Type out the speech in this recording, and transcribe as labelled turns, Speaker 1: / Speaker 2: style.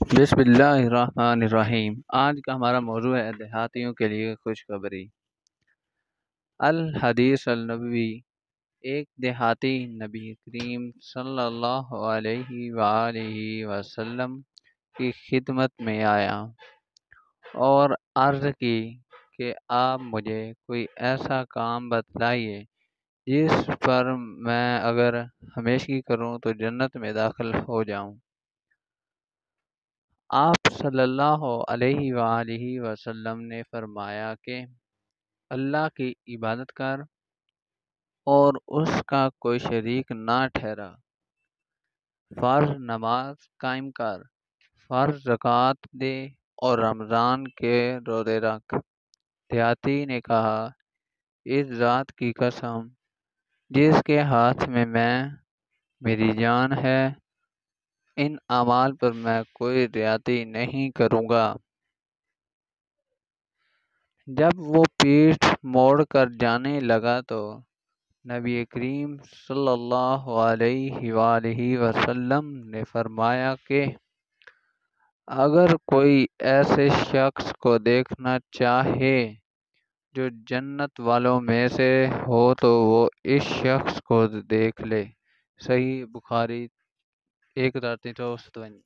Speaker 1: بسم اللہ الرحمن الرحیم۔ آج کا ہمارا موضوع ہے دیہاتیوں کے لیے خوشخبری۔ الحدیث النبوی۔ ایک دیہاتی نبی کریم صلی اللہ علیہ وآلہ وسلم کی خدمت میں آیا اور عرض کی کہ آپ مجھے کوئی ایسا کام بتلائیے جس پر میں اگر ہمیشگی کروں تو جنت میں داخل ہو جاؤں۔ آپ صلی اللہ علیہ وآلہ وسلم نے فرمایا کہ اللہ کی عبادت کر اور اس کا کوئی شریک نہ ٹھہرا، فرض نماز قائم کر، فرض زکوٰۃ دے اور رمضان کے روزے رکھ۔ دیہاتی نے کہا، اس ذات کی قسم جس کے ہاتھ میں میری جان ہے، ان اعمال پر میں کوئی زیادتی نہیں کروں گا۔ جب وہ پیٹھ موڑ کر جانے لگا تو نبی کریم صلی اللہ علیہ وآلہ وسلم نے فرمایا کہ اگر کوئی ایسے شخص کو دیکھنا چاہے جو جنت والوں میں سے ہو تو وہ اس شخص کو دیکھ لے۔ صحیح بخاری 1357۔